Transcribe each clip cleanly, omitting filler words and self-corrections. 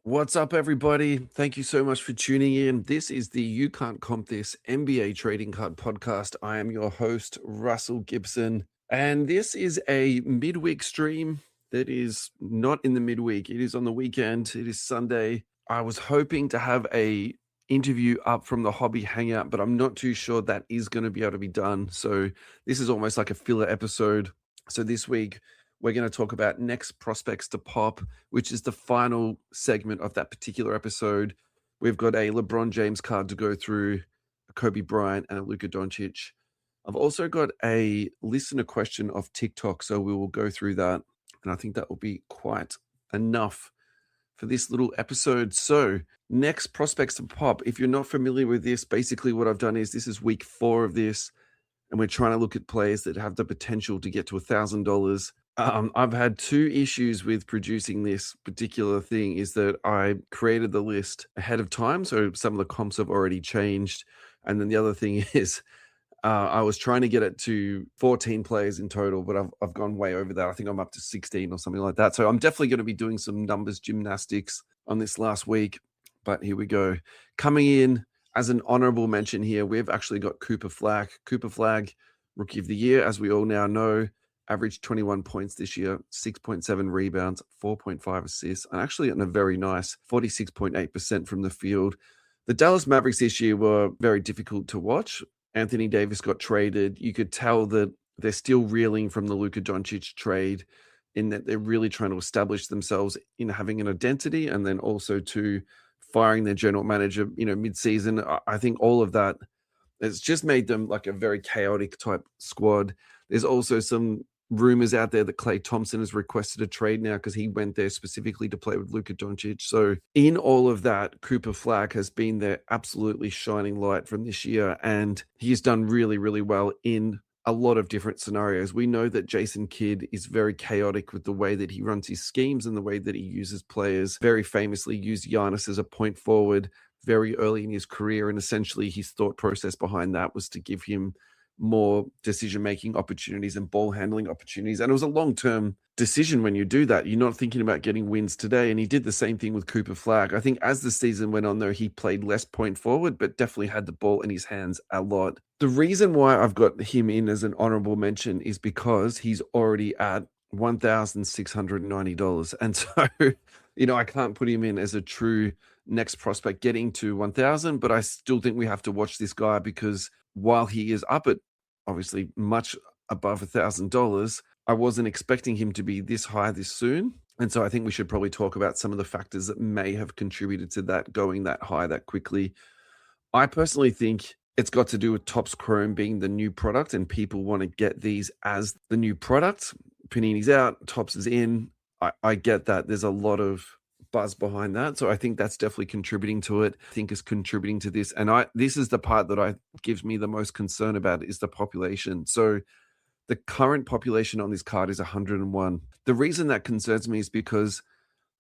What's up, everybody? Thank you so much for tuning in. This is the You Can't Comp This NBA Trading Card Podcast. I am your host, Russell Gibson, and this is a midweek stream that is not in the midweek. It is on the weekend. It is Sunday. I was hoping to have a interview up from the hobby hangout, but I'm not too sure that is going to be able to be done. So this is almost like a filler episode. So this week, we're going to talk about next prospects to pop, which is the final segment of that particular episode. We've got a LeBron James card to go through, a Kobe Bryant, and a Luka Dončić. I've also got a listener question of TikTok, so we will go through that. And I think that will be quite enough for this little episode. So next prospects to pop. If you're not familiar with this, basically what I've done is this is week 4 of this, and we're trying to look at players that have the potential to get to $1,000. I've had 2 issues with producing this particular thing is that I created the list ahead of time, so some of the comps have already changed. And then the other thing is I was trying to get it to 14 players in total, but I've gone way over that. I think I'm up to 16 or something like that. So I'm definitely going to be doing some numbers gymnastics on this last week. But here we go. Coming in as an honorable mention here, we've actually got Cooper Flag. Cooper Flag, Rookie of the Year, as we all now know. Averaged 21 points this year, 6.7 rebounds, 4.5 assists, and actually in a very nice 46.8% from the field. The Dallas Mavericks this year were very difficult to watch. Anthony Davis got traded. You could tell that they're still reeling from the Luka Dončić trade in that they're really trying to establish themselves in having an identity and then also to firing their general manager, mid-season. I think all of that has just made them like a very chaotic type squad. There's also some rumors out there that Klay Thompson has requested a trade now because he went there specifically to play with Luka Dončić. So in all of that, Cooper Flag has been their absolutely shining light from this year, and he's done really, really well in a lot of different scenarios. We know that Jason Kidd is very chaotic with the way that he runs his schemes and the way that he uses players. Very famously used Giannis as a point forward very early in his career, and essentially his thought process behind that was to give him more decision-making opportunities and ball handling opportunities. And it was a long-term decision when you do that. You're not thinking about getting wins today. And he did the same thing with Cooper Flag. I think as the season went on, though, he played less point forward, but definitely had the ball in his hands a lot. The reason why I've got him in as an honorable mention is because he's already at $1,690. And so, I can't put him in as a true next prospect getting to 1,000, but I still think we have to watch this guy because while he is up at obviously much above $1,000, I wasn't expecting him to be this high this soon. And so I think we should probably talk about some of the factors that may have contributed to that going that high that quickly. I personally think it's got to do with Topps Chrome being the new product and people want to get these as the new product. Panini's out, Topps is in. I get that. There's a lot of buzz behind that. So I think that's definitely contributing to it. I think is contributing to this. And this is the part that gives me the most concern about is the population. So the current population on this card is 101. The reason that concerns me is because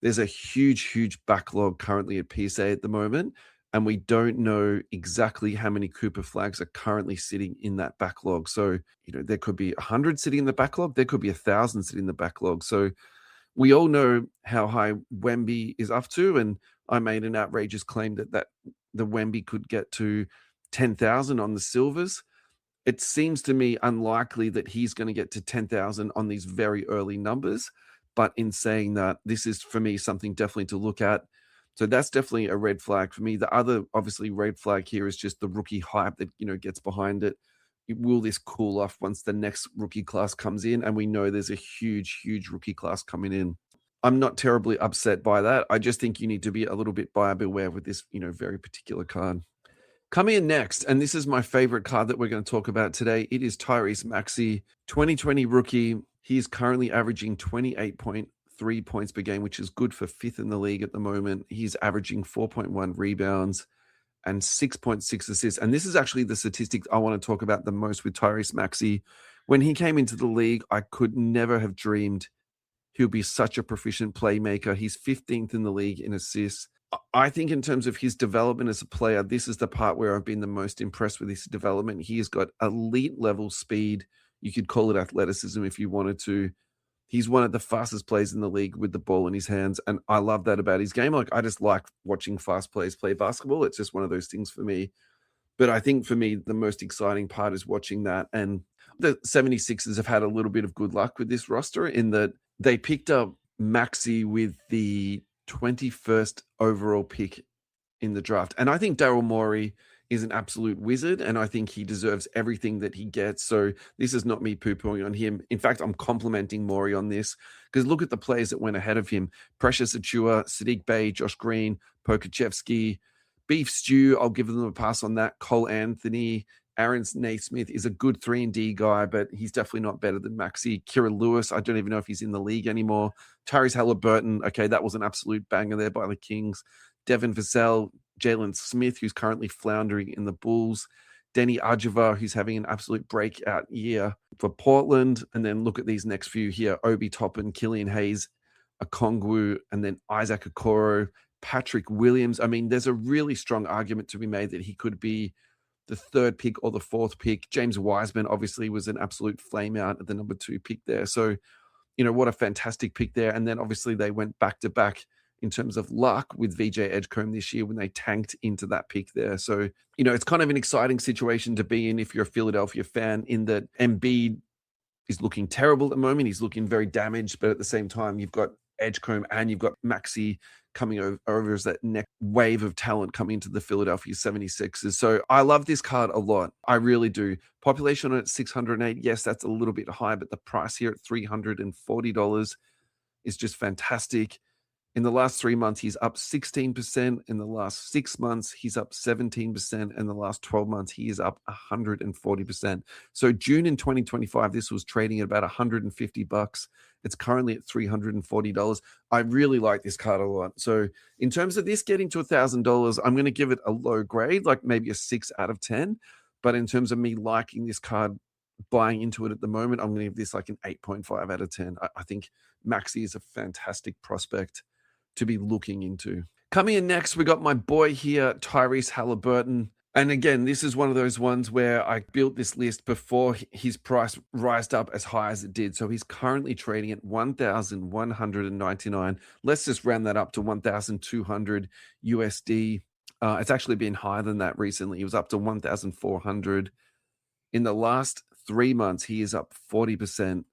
there's a huge, huge backlog currently at PSA at the moment. And we don't know exactly how many Cooper Flags are currently sitting in that backlog. So, there could be 100 sitting in the backlog. There could be 1,000 sitting in the backlog. So we all know how high Wemby is up to, and I made an outrageous claim that the Wemby could get to 10,000 on the silvers. It seems to me unlikely that he's going to get to 10,000 on these very early numbers, but in saying that, this is for me something definitely to look at. So that's definitely a red flag for me. The other obviously red flag here is just the rookie hype that gets behind it. Will this cool off once the next rookie class comes in? And we know there's a huge, huge rookie class coming in. I'm not terribly upset by that. I just think you need to be a little bit buyer beware with this, very particular card. Coming in next, and this is my favorite card that we're going to talk about today. It is Tyrese Maxey, 2020 rookie. He is currently averaging 28.3 points per game, which is good for 5th in the league at the moment. He's averaging 4.1 rebounds and 6.6 assists. And this is actually the statistic I want to talk about the most with Tyrese Maxey. When he came into the league, I could never have dreamed he'll be such a proficient playmaker. He's 15th in the league in assists. I think in terms of his development as a player, this is the part where I've been the most impressed with his development. He has got elite level speed. You could call it athleticism if you wanted to. He's one of the fastest players in the league with the ball in his hands, and I love that about his game. Like, I just like watching fast players play basketball. It's just one of those things for me. But I think for me, the most exciting part is watching that. And the 76ers have had a little bit of good luck with this roster in that they picked up Maxey with the 21st overall pick in the draft. And I think Daryl Morey is an absolute wizard, and I think he deserves everything that he gets. So this is not me poo-pooing on him. In fact, I'm complimenting Morey on this, because look at the players that went ahead of him. Precious Achua, Sadiq Bey, Josh Green, Pokachevsky, Beef Stew, I'll give them a pass on that. Cole Anthony, Aaron Naismith is a good 3-and-D guy, but he's definitely not better than Maxey. Kira Lewis, I don't even know if he's in the league anymore. Tyrese Halliburton, okay, that was an absolute banger there by the Kings. Devin Vassell, Jalen Smith, who's currently floundering in the Bulls. Denny Ajava, who's having an absolute breakout year for Portland. And then look at these next few here. Obi Toppin, Killian Hayes, Okongwu, and then Isaac Okoro, Patrick Williams. I mean, there's a really strong argument to be made that he could be the 3rd pick or the 4th pick. James Wiseman obviously was an absolute flame out at the number 2 pick there. So, what a fantastic pick there. And then obviously they went back to back in terms of luck with VJ Edgecombe this year when they tanked into that pick there. So, it's kind of an exciting situation to be in if you're a Philadelphia fan, in that Embiid is looking terrible at the moment. He's looking very damaged, but at the same time, you've got Edgecombe and you've got Maxey coming over as that next wave of talent coming into the Philadelphia 76ers. So I love this card a lot. I really do. Population on it, 608. Yes, that's a little bit high, but the price here at $340 is just fantastic. In the last 3 months, he's up 16%. In the last 6 months, he's up 17%. In the last 12 months, he is up 140%. So June in 2025, this was trading at about $150. It's currently at $340. I really like this card a lot. So in terms of this getting to $1,000, I'm going to give it a low grade, like maybe a 6 out of 10. But in terms of me liking this card, buying into it at the moment, I'm going to give this like an 8.5 out of 10. I think Maxey is a fantastic prospect to be looking into. Coming in next, we got my boy here, Tyrese Halliburton. And again, this is one of those ones where I built this list before his price rised up as high as it did. So he's currently trading at $1,199. Let's just round that up to 1,200 USD. It's actually been higher than that recently. He was up to 1,400. In the last 3 months, he is up 40%.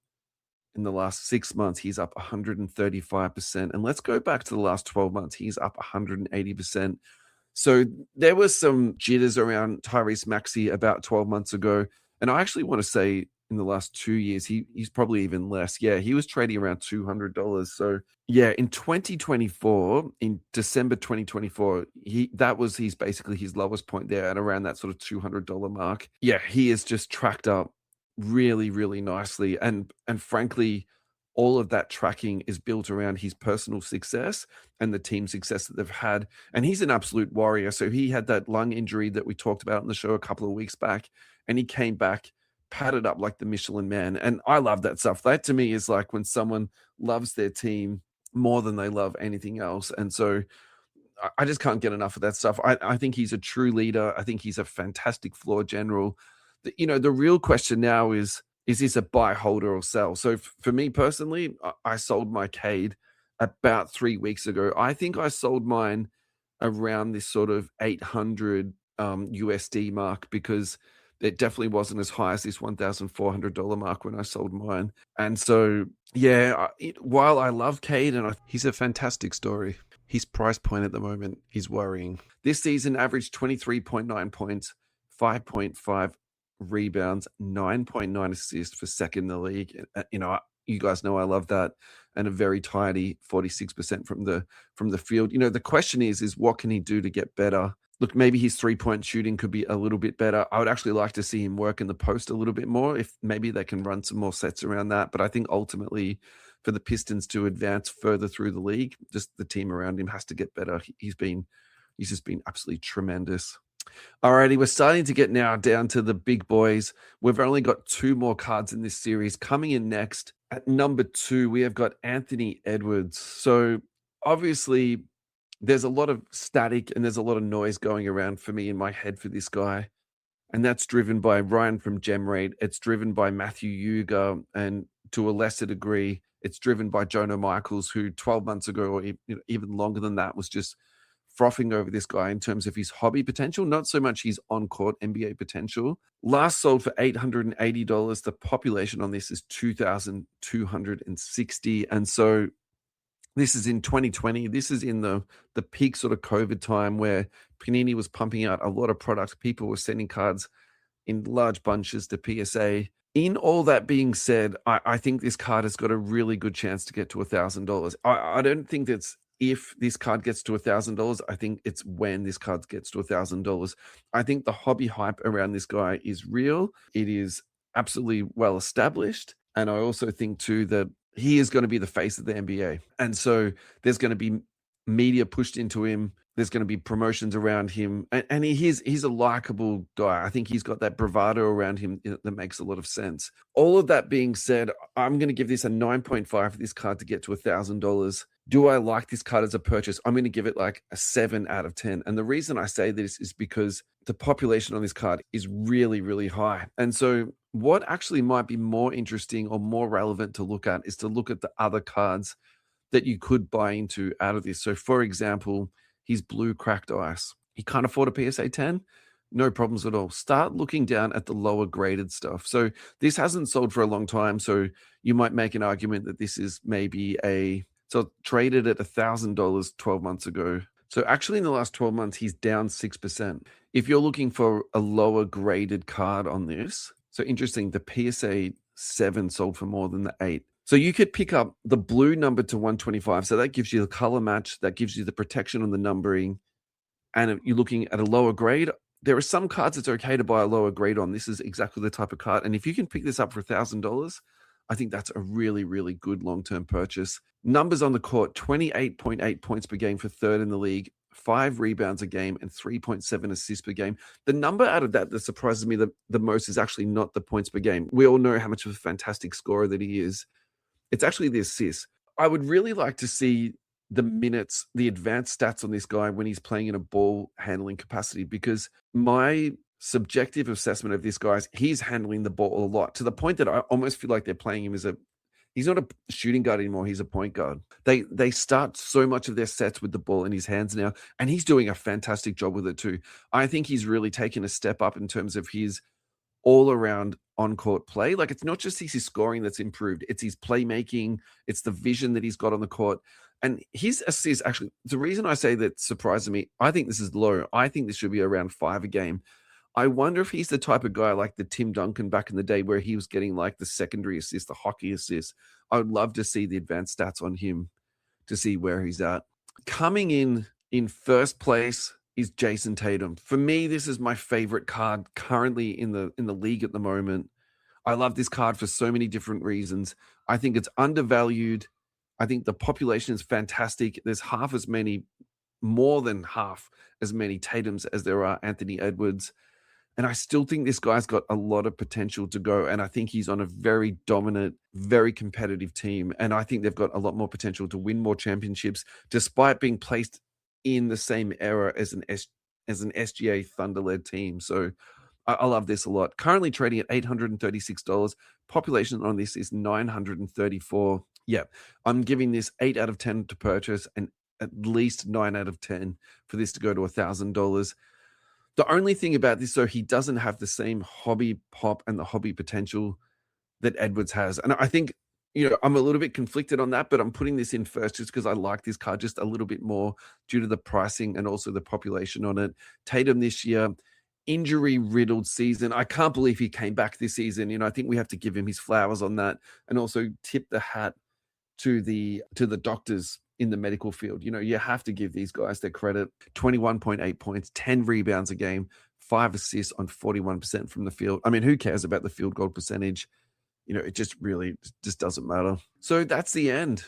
In the last 6 months, he's up 135%. And let's go back to the last 12 months. He's up 180%. So there was some jitters around Tyrese Maxey about 12 months ago. And I actually want to say in the last 2 years, he's probably even less. Yeah, he was trading around $200. So yeah, in 2024, in December 2024, he's basically his lowest point there at around that sort of $200 mark. Yeah, he has just tracked up really, really nicely. And frankly, all of that tracking is built around his personal success and the team success that they've had. And he's an absolute warrior. So he had that lung injury that we talked about on the show a couple of weeks back, and he came back, padded up like the Michelin Man. And I love that stuff. That to me is like when someone loves their team more than they love anything else. And so I just can't get enough of that stuff. I think he's a true leader. I think he's a fantastic floor general. The real question now is this a buy, hold, or sell? So for me personally, I sold my Cade about 3 weeks ago. I think I sold mine around this sort of 800 USD mark, because it definitely wasn't as high as this $1,400 mark when I sold mine. And so, yeah, while I love Cade, and he's a fantastic story, his price point at the moment is worrying. This season averaged 23.9 points, 5.5 rebounds, 9.9 assists for second in the league. You guys know I love that. And a very tidy 46% from the field. The question is what can he do to get better? Look, maybe his 3-point shooting could be a little bit better. I would actually like to see him work in the post a little bit more, if maybe they can run some more sets around that. But I think ultimately for the Pistons to advance further through the league, just the team around him has to get better. He's just been absolutely tremendous. Alrighty, we're starting to get now down to the big boys. We've only got 2 more cards in this series. Coming in next at number 2, we have got Anthony Edwards. So obviously there's a lot of static and there's a lot of noise going around for me in my head for this guy. And that's driven by Ryan from GemRate. It's driven by Matthew Yuga, and to a lesser degree, it's driven by Jonah Michaels, who 12 months ago, or even longer than that, was just frothing over this guy in terms of his hobby potential, not so much his on-court NBA potential. Last sold for $880. The population on this is 2,260. And so this is in 2020. This is in the peak sort of COVID time where Panini was pumping out a lot of products. People were sending cards in large bunches to PSA. In all that being said, I think this card has got a really good chance to get to $1,000. I don't think that's if this card gets to $1,000. I think it's when this card gets to $1,000. I think the hobby hype around this guy is real. It is absolutely well established. And I also think too that he is going to be the face of the NBA. And so there's going to be media pushed into him. There's going to be promotions around him. And he's a likable guy. I think he's got that bravado around him that makes a lot of sense. All of that being said, I'm going to give this a 9.5 for this card to get to $1,000. Do I like this card as a purchase? I'm going to give it like a 7 out of 10. And the reason I say this is because the population on this card is really, really high. And so what actually might be more interesting or more relevant to look at is to look at the other cards that you could buy into out of this. So for example, his blue cracked ice. He can't afford a PSA 10? No problems at all. Start looking down at the lower graded stuff. So this hasn't sold for a long time. So you might make an argument that this is maybe so traded at $1,000 12 months ago. So actually in the last 12 months, he's down 6%. If you're looking for a lower graded card on this, so interesting, the PSA 7 sold for more than the 8. So you could pick up the blue number to 125. So that gives you the color match, that gives you the protection on the numbering. And if you're looking at a lower grade, there are some cards it's okay to buy a lower grade on. This is exactly the type of card. And if you can pick this up for $1,000, I think that's a really, really good long-term purchase. Numbers on the court, 28.8 points per game for third in the league, 5 rebounds a game, and 3.7 assists per game. The number out of that surprises me the most is actually not the points per game. We all know how much of a fantastic scorer that he is. It's actually the assists. I would really like to see the minutes, the advanced stats on this guy when he's playing in a ball handling capacity, because my subjective assessment of this guy is he's handling the ball a lot to the point that I almost feel like they're playing him as he's not a shooting guard anymore. He's a point guard. They start so much of their sets with the ball in his hands now, and he's doing a fantastic job with it too. I think he's really taken a step up in terms of his all-around on-court play. Like, it's not just his scoring that's improved. It's his playmaking. It's the vision that he's got on the court. And his assists, actually, the reason I say that surprises me, I think this is low. I think this should be around 5 a game. I wonder if he's the type of guy like the Tim Duncan back in the day where he was getting like the secondary assist, the hockey assist. I would love to see the advanced stats on him to see where he's at. Coming in first place is Jason Tatum. For me, this is my favorite card currently in the league at the moment. I love this card for so many different reasons. I think it's undervalued. I think the population is fantastic. There's more than half as many Tatums as there are Anthony Edwards. And I still think this guy's got a lot of potential to go. And I think he's on a very dominant, very competitive team. And I think they've got a lot more potential to win more championships, despite being placed in the same era as an SGA Thunder-led team. So I love this a lot. Currently trading at $836. Population on this is 934. Yeah, I'm giving this 8 out of 10 to purchase and at least 9 out of 10 for this to go to $1,000. The only thing about this, though, he doesn't have the same hobby pop and the hobby potential that Edwards has. And I think, I'm a little bit conflicted on that, but I'm putting this in first just because I like this card just a little bit more due to the pricing and also the population on it. Tatum this year, injury-riddled season. I can't believe he came back this season. I think we have to give him his flowers on that and also tip the hat to the doctors in the medical field. You have to give these guys their credit. 21.8 points, 10 rebounds a game, 5 assists on 41% from the field. I mean, who cares about the field goal percentage? It just really just doesn't matter. So that's the end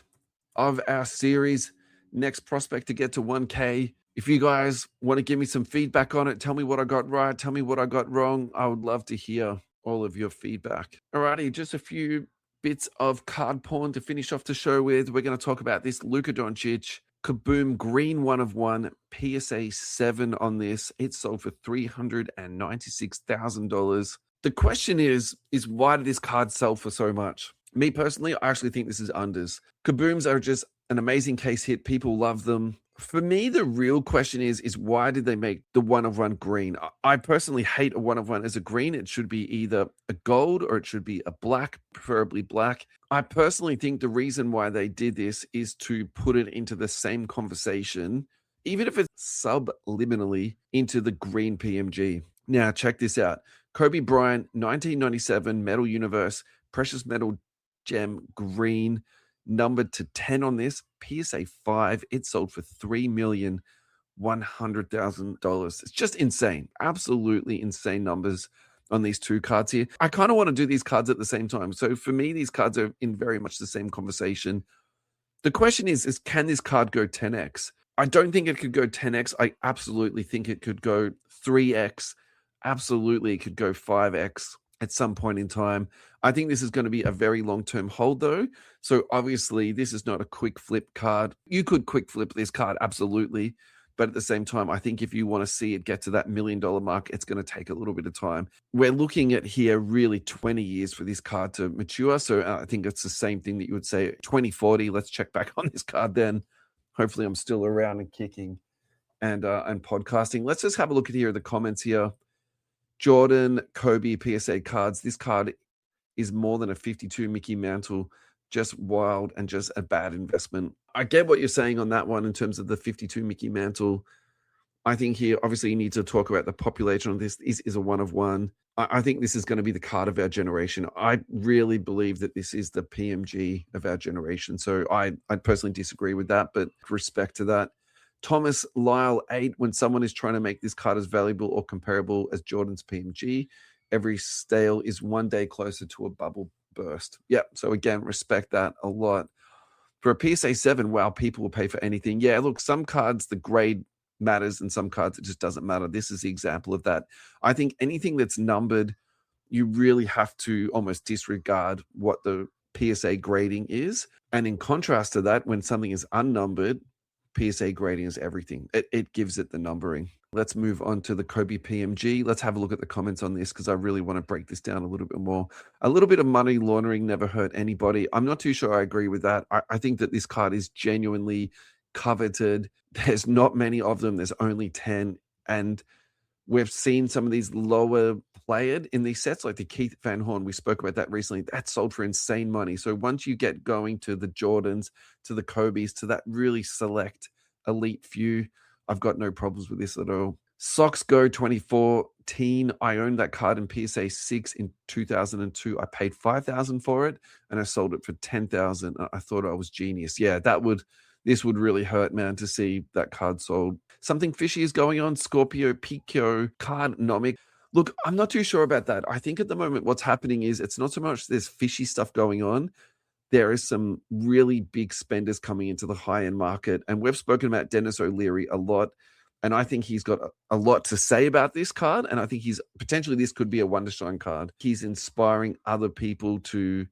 of our series. Next prospect to get to 1K. If you guys want to give me some feedback on it, tell me what I got right, tell me what I got wrong. I would love to hear all of your feedback. Alrighty, just a few bits of card porn to finish off the show with. We're going to talk about this Luka Dončić Kaboom Green 1/1 PSA 7 on this. It sold for $396,000. The question is why did this card sell for so much? Me personally, I actually think this is unders. Kabooms are just an amazing case hit. People love them. For me, the real question is why did they make the one of one green? I personally hate a one of one as a green. It should be either a gold or it should be a black, preferably black. I personally think the reason why they did this is to put it into the same conversation, even if it's subliminally, into the green PMG. Now, check this out. Kobe Bryant, 1997 Metal Universe, Precious Metal Gem Green, numbered to 10 on this, PSA 5. It sold for $3,100,000. It's just insane. Absolutely insane numbers on these two cards here. I kind of want to do these cards at the same time. So for me, these cards are in very much the same conversation. The question is can this card go 10x? I don't think it could go 10x. I absolutely think it could go 3x. Absolutely, it could go 5x at some point in time. I think this is going to be a very long-term hold, though. So obviously, this is not a quick flip card. You could quick flip this card, absolutely. But at the same time, I think if you want to see it get to that $1 million mark, it's going to take a little bit of time. We're looking at here really 20 years for this card to mature. So I think it's the same thing that you would say 2040. Let's check back on this card then. Hopefully I'm still around and kicking and podcasting. Let's just have a look at here the comments here. Jordan, Kobe, PSA cards. This card is more than a 52 Mickey Mantle. Just wild and just a bad investment. I get what you're saying on that one in terms of the 52 Mickey Mantle. I think here, obviously, you need to talk about the population on this. This is a one of one. I think this is going to be the card of our generation. I really believe that this is the PMG of our generation. So I personally disagree with that, but respect to that. Thomas Lyle 8, when someone is trying to make this card as valuable or comparable as Jordan's PMG, every stale is one day closer to a bubble burst. Yeah, so again, respect that a lot. For a PSA 7, wow, people will pay for anything. Yeah, look, some cards, the grade matters, and some cards, it just doesn't matter. This is the example of that. I think anything that's numbered, you really have to almost disregard what the PSA grading is. And in contrast to that, when something is unnumbered, PSA grading is everything. It gives it the numbering. Let's move on to the Kobe PMG. Let's have a look at the comments on this because I really want to break this down a little bit more. A little bit of money laundering never hurt anybody. I'm not too sure I agree with that. I think that this card is genuinely coveted. There's not many of them. There's only 10. And we've seen some of these lower played in these sets, like the Keith Van Horn. We spoke about that recently. That sold for insane money. So once you get going to the Jordans, to the Kobe's, to that really select elite few, I've got no problems with this at all. Sox Go 2014. I owned that card in PSA 6 in 2002. I paid $5,000 for it, and I sold it for $10,000. I thought I was genius. Yeah, this would really hurt, man, to see that card sold. Something fishy is going on. Scorpio Pico Cardnomic. Look, I'm not too sure about that. I think at the moment what's happening is it's not so much there's fishy stuff going on. There is some really big spenders coming into the high-end market. And we've spoken about Dennis O'Leary a lot. And I think he's got a lot to say about this card. And I think potentially this could be a Wondershine card. He's inspiring other people to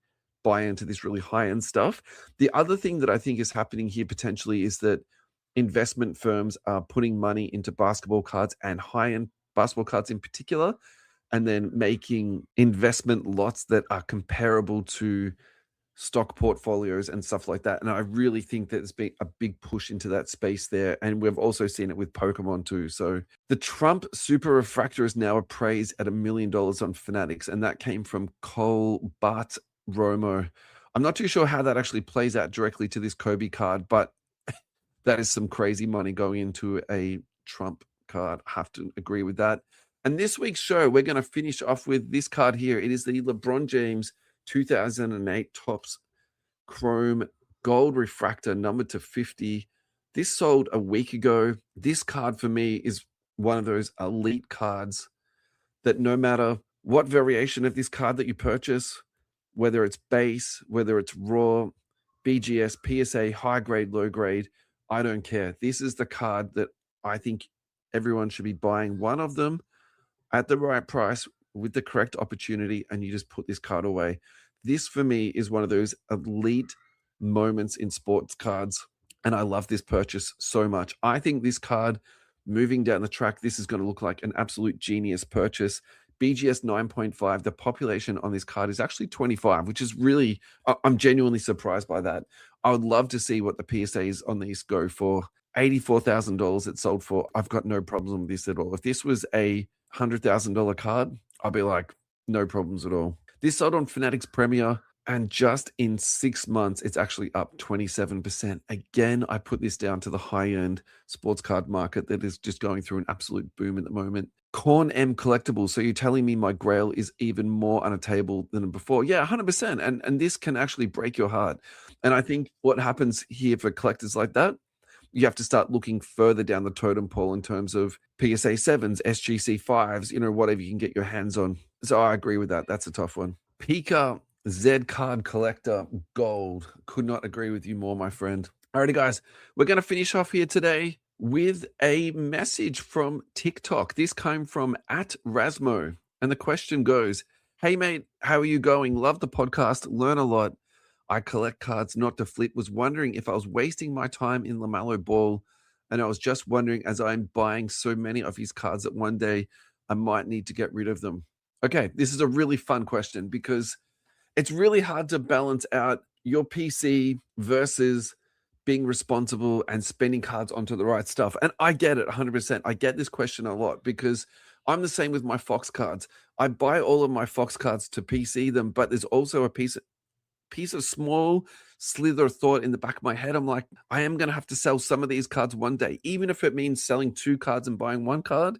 buy into this really high-end stuff. The other thing that I think is happening here potentially is that investment firms are putting money into basketball cards and high-end basketball cards in particular, and then making investment lots that are comparable to stock portfolios and stuff like that. And I really think that there's been a big push into that space there. And we've also seen it with Pokemon too. So the Trump Super Refractor is now appraised at $1 million on Fanatics. And that came from Cole Bart Romo. I'm not too sure how that actually plays out directly to this Kobe card, but that is some crazy money going into a Trump card. I have to agree with that. And this week's show, we're going to finish off with this card here. It is the LeBron James 2008 Topps Chrome Gold Refractor, numbered to 50. This sold a week ago. This card for me is one of those elite cards that no matter what variation of this card that you purchase, whether it's base, whether it's raw, BGS, PSA, high grade, low grade, I don't care. This is the card that I think everyone should be buying one of them at the right price with the correct opportunity, and you just put this card away. This for me is one of those elite moments in sports cards, and I love this purchase so much. I think this card moving down the track, this is going to look like an absolute genius purchase BGS 9.5. The population on this card is actually 25, which is really, I'm genuinely surprised by that. I would love to see what the PSAs on these go for. $84,000 it sold for. I've got no problem with this at all. If this was a $100,000 card, I'll be like, no problems at all. This sold on Fanatics Premier, and just in 6 months, it's actually up 27%. Again, I put this down to the high-end sports card market that is just going through an absolute boom at the moment. Corn M Collectibles. So you're telling me my grail is even more unattainable than before? Yeah, 100%. And this can actually break your heart. And I think what happens here for collectors like that, you have to start looking further down the totem pole in terms of PSA 7s, SGC 5s, whatever you can get your hands on. So I agree with that. That's a tough one. Pika Z Card Collector Gold. Could not agree with you more, my friend. Alrighty, guys. We're going to finish off here today with a message from TikTok. This came from @Rasmo. And the question goes, hey, mate, how are you going? Love the podcast. Learn a lot. I collect cards not to flip. Was wondering if I was wasting my time in LaMelo Ball. And I was just wondering, as I'm buying so many of his cards, that one day I might need to get rid of them. Okay, this is a really fun question because it's really hard to balance out your PC versus being responsible and spending cards onto the right stuff. And I get it 100%. I get this question a lot because I'm the same with my Fox cards. I buy all of my Fox cards to PC them, but there's also a piece of small slither of thought in the back of my head. I'm like, I am going to have to sell some of these cards one day, even if it means selling 2 cards and buying 1 card.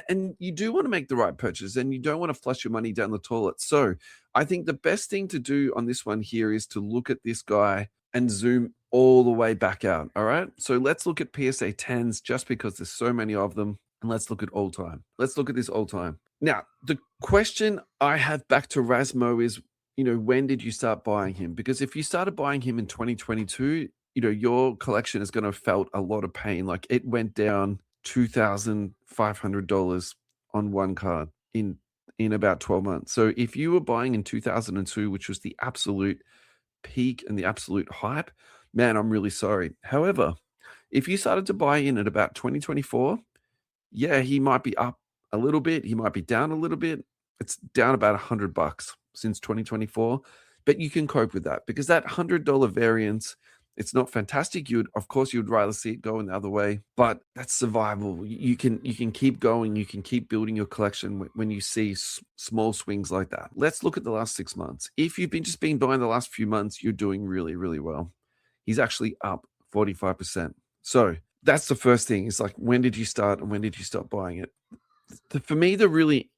And you do want to make the right purchase and you don't want to flush your money down the toilet. So I think the best thing to do on this one here is to look at this guy and zoom all the way back out. All right. So let's look at PSA 10s just because there's so many of them. And let's look at all time. Let's look at this all time. Now, the question I have back to Rasmo is, when did you start buying him? Because if you started buying him in 2022, your collection is going to have felt a lot of pain. Like it went down $2,500 on one card in about 12 months. So if you were buying in 2002, which was the absolute peak and the absolute hype, man, I'm really sorry. However, if you started to buy in at about 2024, yeah, he might be up a little bit. He might be down a little bit. It's down about $100 since 2024, but you can cope with that because that $100 variance, it's not fantastic. Of course, you'd rather see it going the other way, but that's survival. You can keep going. You can keep building your collection when you see small swings like that. Let's look at the last 6 months. If you've been buying the last few months, you're doing really, really well. He's actually up 45%. So that's the first thing. It's like, when did you start and when did you stop buying it? For me, the really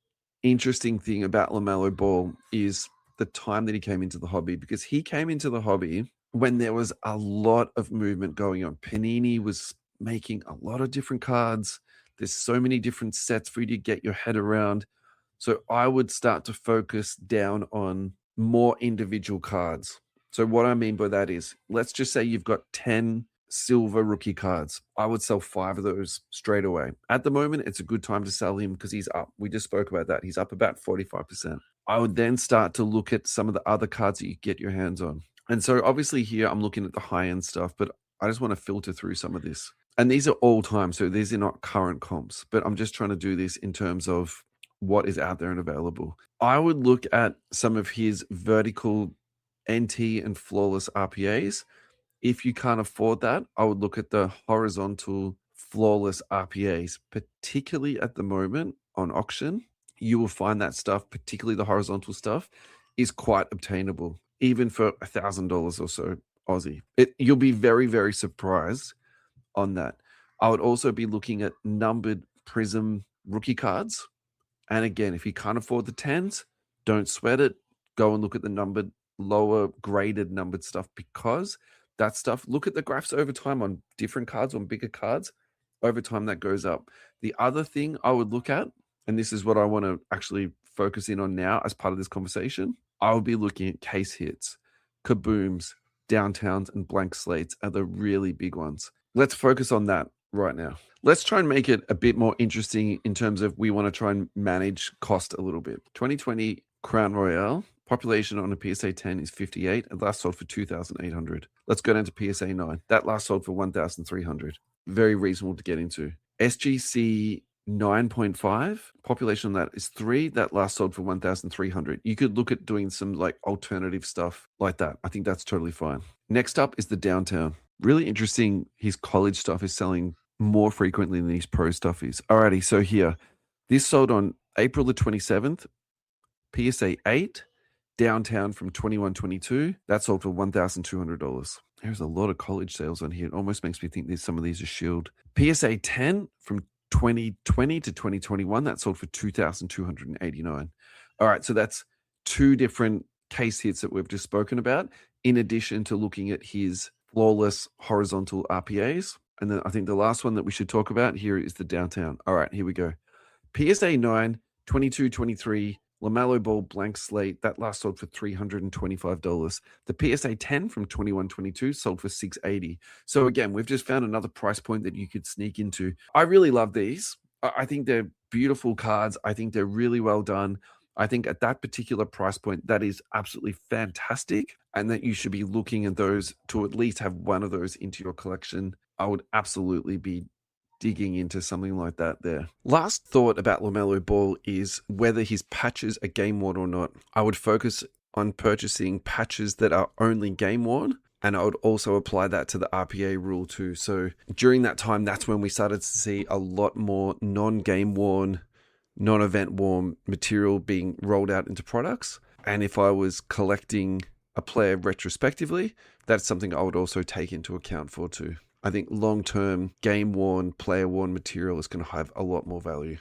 interesting thing about LaMelo Ball is the time that he came into the hobby, because he came into the hobby when there was a lot of movement going on. Panini was making a lot of different cards. There's so many different sets for you to get your head around. So I would start to focus down on more individual cards. So what I mean by that is, let's just say you've got 10 silver rookie cards. I would sell 5 of those straight away. At the moment, it's a good time to sell him because he's up. We just spoke about that. He's up about 45%. I would then start to look at some of the other cards that you get your hands on. And so obviously here I'm looking at the high-end stuff, but I just want to filter through some of this. And these are all time, so these are not current comps, but I'm just trying to do this in terms of what is out there and available. I would look at some of his vertical NT and flawless RPAs. If you can't afford that, I would look at the horizontal flawless RPAs, particularly at the moment on auction. You will find that stuff, particularly the horizontal stuff, is quite obtainable, even for $1,000 or so Aussie. You'll be very, very surprised on that. I would also be looking at numbered Prism rookie cards. And again, if you can't afford the 10s, don't sweat it. Go and look at the numbered, lower graded numbered stuff, because that stuff, look at the graphs over time on different cards, on bigger cards. Over time, that goes up. The other thing I would look at, and this is what I want to actually focus in on now as part of this conversation, I would be looking at case hits, kabooms, downtowns, and blank slates are the really big ones. Let's focus on that right now. Let's try and make it a bit more interesting in terms of, we want to try and manage cost a little bit. 2020 Crown Royale. Population on a PSA 10 is 58. It last sold for 2,800. Let's go down to PSA 9. That last sold for 1,300. Very reasonable to get into. SGC 9.5. Population on that is 3. That last sold for 1,300. You could look at doing some like alternative stuff like that. I think that's totally fine. Next up is the downtown. Really interesting. His college stuff is selling more frequently than his pro stuff is. Alrighty, so here, this sold on April the 27th, PSA 8, downtown from 2122. That sold for $1,200. There's a lot of college sales on here. It almost makes me think some of these are Shield. PSA 10 from 2020 to 2021. That sold for $2,289. All right, so that's 2 different case hits that we've just spoken about, in addition to looking at his flawless horizontal RPAs. And then I think the last one that we should talk about here is the downtown. All right, here we go. PSA 9, 22-23, LaMelo Ball blank slate. That last sold for $325. The PSA 10 from 21-22 sold for $680. So again, we've just found another price point that you could sneak into. I really love these. I think they're beautiful cards. I think they're really well done. I think at that particular price point, that is absolutely fantastic, and that you should be looking at those to at least have one of those into your collection. I would absolutely be digging into something like that there. Last thought about LaMelo Ball is whether his patches are game worn or not. I would focus on purchasing patches that are only game worn, and I would also apply that to the RPA rule too. So during that time, that's when we started to see a lot more non-game worn, non-event worn material being rolled out into products. And if I was collecting a player retrospectively, that's something I would also take into account for too. I think long-term game-worn, player-worn material is going to have a lot more value.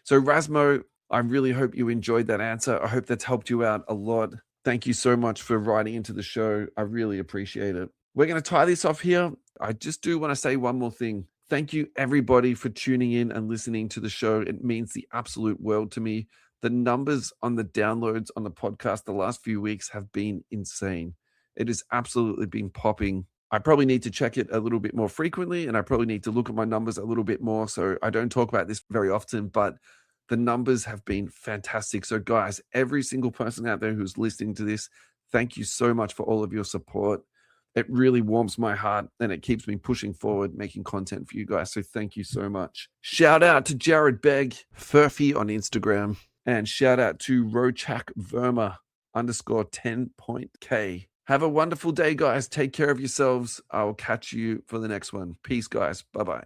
So Rasmo, I really hope you enjoyed that answer. I hope that's helped you out a lot. Thank you so much for writing into the show. I really appreciate it. We're going to tie this off here. I just do want to say one more thing. Thank you, everybody, for tuning in and listening to the show. It means the absolute world to me. The numbers on the downloads on the podcast the last few weeks have been insane. It has absolutely been popping. I probably need to check it a little bit more frequently, and I probably need to look at my numbers a little bit more. So I don't talk about this very often, but the numbers have been fantastic. So guys, every single person out there who's listening to this, thank you so much for all of your support. It really warms my heart, and it keeps me pushing forward, making content for you guys. So thank you so much. Shout out to Jared Begg, Furphy on Instagram, and shout out to Rochak Verma _10.k. Have a wonderful day, guys. Take care of yourselves. I will catch you for the next one. Peace, guys. Bye-bye.